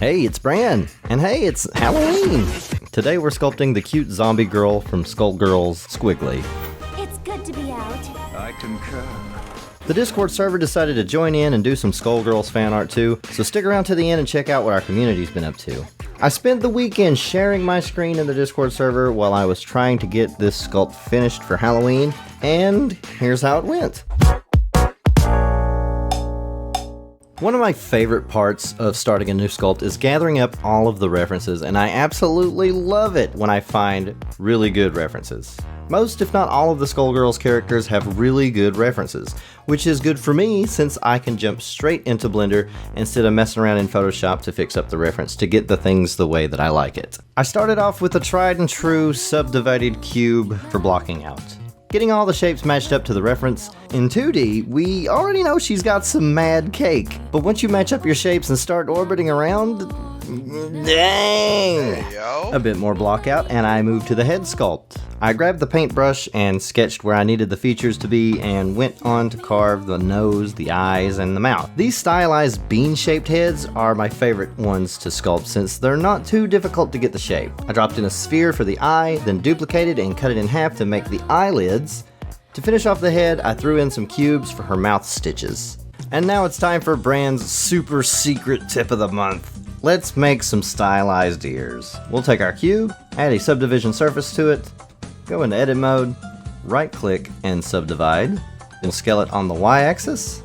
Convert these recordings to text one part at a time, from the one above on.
Hey, it's Bran, and hey, it's Halloween! Today we're sculpting the cute zombie girl from Skullgirls, Squigly. It's good to be out. I concur. The Discord server decided to join in and do some Skullgirls fan art too, so stick around to the end and check out what our community's been up to. I spent the weekend sharing my screen in the Discord server while I was trying to get this sculpt finished for Halloween, and here's how it went. One of my favorite parts of starting a new sculpt is gathering up all of the references, and I absolutely love it when I find really good references. Most, if not all, of the Skullgirls characters have really good references, which is good for me since I can jump straight into Blender instead of messing around in Photoshop to fix up the reference to get the things the way that I like it. I started off with a tried and true subdivided cube for blocking out. Getting all the shapes matched up to the reference. In 2D, we already know she's got some mad cake, but once you match up your shapes and start orbiting around, dang! A bit more block out, and I moved to the head sculpt. I grabbed the paintbrush and sketched where I needed the features to be and went on to carve the nose, the eyes, and the mouth. These stylized bean-shaped heads are my favorite ones to sculpt since they're not too difficult to get the shape. I dropped in a sphere for the eye, then duplicated and cut it in half to make the eyelids. To finish off the head, I threw in some cubes for her mouth stitches. And now it's time for Bran's super secret tip of the month. Let's make some stylized ears. We'll take our cube, add a subdivision surface to it, go into edit mode, right click and subdivide, then scale it on the y-axis,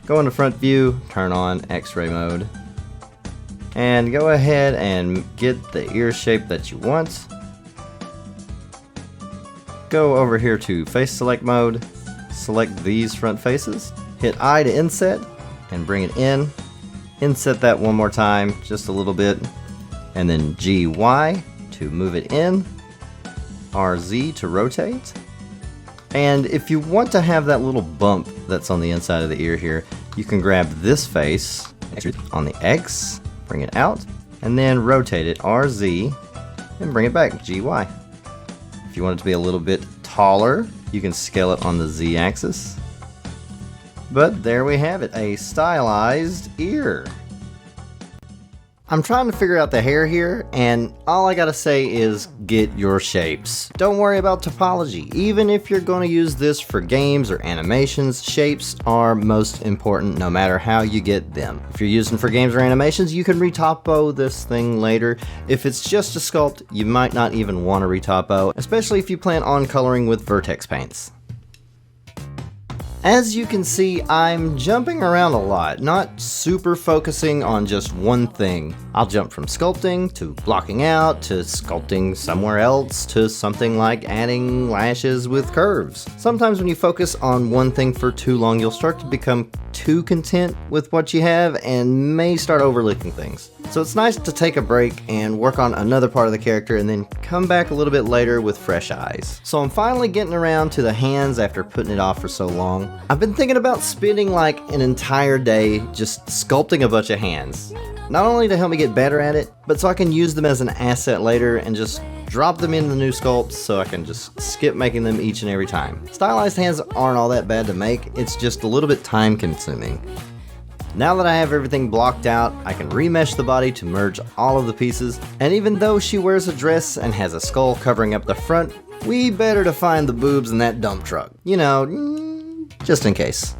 go into front view, turn on X-ray mode, and go ahead and get the ear shape that you want. Go over here to face select mode, select these front faces, hit I to inset, and bring it in. Inset that one more time, just a little bit, and then GY to move it in, RZ to rotate. And if you want to have that little bump that's on the inside of the ear here, you can grab this face on the X, bring it out, and then rotate it RZ and bring it back, GY. If you want it to be a little bit taller, you can scale it on the Z axis. But there we have it, a stylized ear. I'm trying to figure out the hair here, and all I gotta say is get your shapes. Don't worry about topology. Even if you're going to use this for games or animations, shapes are most important no matter how you get them. If you're using for games or animations, you can retopo this thing later. If it's just a sculpt, you might not even want to retopo, especially if you plan on coloring with vertex paints. As you can see, I'm jumping around a lot, not super focusing on just one thing. I'll jump from sculpting to blocking out to sculpting somewhere else to something like adding lashes with curves. Sometimes when you focus on one thing for too long, you'll start to become too content with what you have and may start overlooking things. So it's nice to take a break and work on another part of the character and then come back a little bit later with fresh eyes. So I'm finally getting around to the hands after putting it off for so long. I've been thinking about spending like an entire day just sculpting a bunch of hands. Not only to help me get better at it, but so I can use them as an asset later and just drop them into the new sculpts so I can just skip making them each and every time. Stylized hands aren't all that bad to make, it's just a little bit time consuming. Now that I have everything blocked out, I can remesh the body to merge all of the pieces, and even though she wears a dress and has a skull covering up the front, we better to find the boobs in that dump truck. You know, just in case.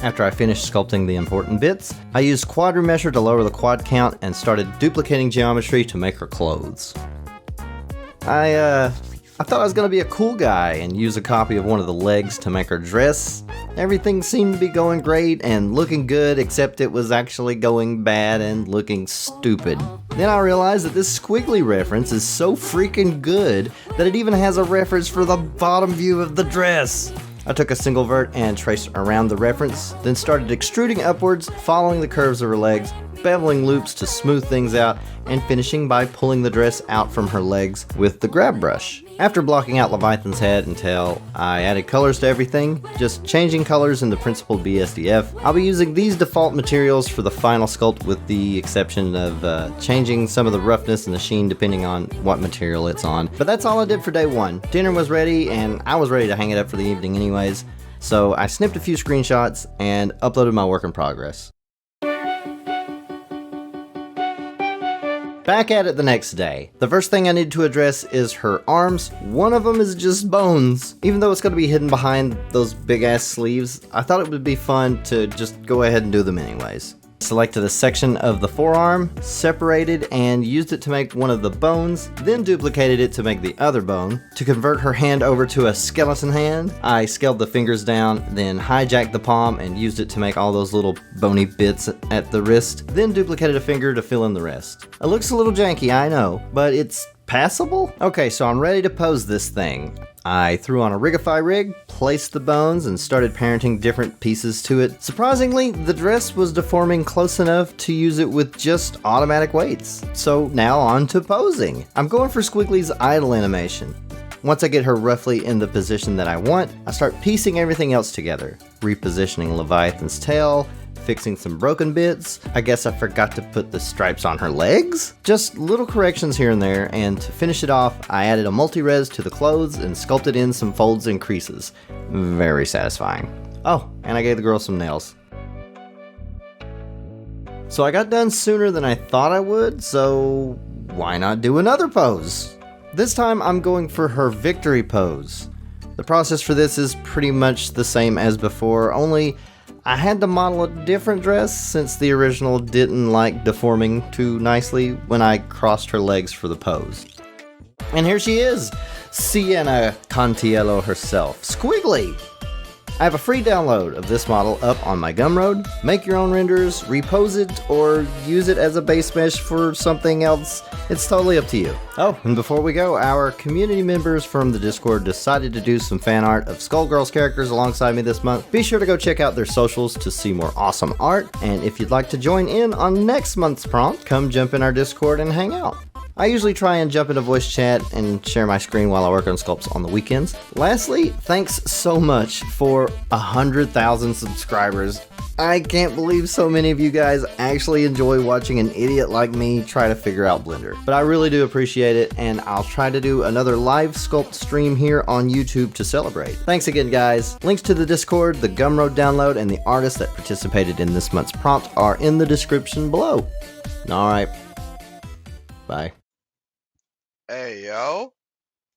After I finished sculpting the important bits, I used quad remesher to lower the quad count and started duplicating geometry to make her clothes. I thought I was gonna be a cool guy and use a copy of one of the legs to make her dress. Everything seemed to be going great and looking good, except it was actually going bad and looking stupid. Then I realized that this Squigly reference is so freaking good that it even has a reference for the bottom view of the dress. I took a single vert and traced around the reference, then started extruding upwards, following the curves of her legs, beveling loops to smooth things out, and finishing by pulling the dress out from her legs with the grab brush. After blocking out Leviathan's head and tail, I added colors to everything, just changing colors in the principled BSDF. I'll be using these default materials for the final sculpt with the exception of changing some of the roughness and the sheen depending on what material it's on. But that's all I did for day one. Dinner was ready and I was ready to hang it up for the evening anyways, so I snipped a few screenshots and uploaded my work in progress. Back at it the next day. The first thing I need to address is her arms. One of them is just bones. Even though it's going to be hidden behind those big ass sleeves, I thought it would be fun to just go ahead and do them anyways. Selected a section of the forearm, separated and used it to make one of the bones, then duplicated it to make the other bone. To convert her hand over to a skeleton hand, I scaled the fingers down, then hijacked the palm and used it to make all those little bony bits at the wrist, then duplicated a finger to fill in the rest. It looks a little janky, I know, but it's passable? Okay, so I'm ready to pose this thing. I threw on a rigify rig, placed the bones, and started parenting different pieces to it. Surprisingly, the dress was deforming close enough to use it with just automatic weights. So now on to posing. I'm going for Squigly's idle animation. Once I get her roughly in the position that I want, I start piecing everything else together. Repositioning Leviathan's tail, fixing some broken bits. I guess I forgot to put the stripes on her legs? Just little corrections here and there, and to finish it off, I added a multi-res to the clothes and sculpted in some folds and creases. Very satisfying. Oh, and I gave the girl some nails. So I got done sooner than I thought I would, so why not do another pose? This time I'm going for her victory pose. The process for this is pretty much the same as before, only I had to model a different dress since the original didn't like deforming too nicely when I crossed her legs for the pose. And here she is, Sienna Contiello herself, Squigly! I have a free download of this model up on my Gumroad. Make your own renders, repose it, or use it as a base mesh for something else. It's totally up to you. Oh, and before we go, our community members from the Discord decided to do some fan art of Skullgirls characters alongside me this month. Be sure to go check out their socials to see more awesome art, and if you'd like to join in on next month's prompt, come jump in our Discord and hang out. I usually try and jump into voice chat and share my screen while I work on sculpts on the weekends. Lastly, thanks so much for 100,000 subscribers. I can't believe so many of you guys actually enjoy watching an idiot like me try to figure out Blender. But I really do appreciate it, and I'll try to do another live sculpt stream here on YouTube to celebrate. Thanks again, guys. Links to the Discord, the Gumroad download, and the artists that participated in this month's prompt are in the description below. Alright. Bye. Hey, yo.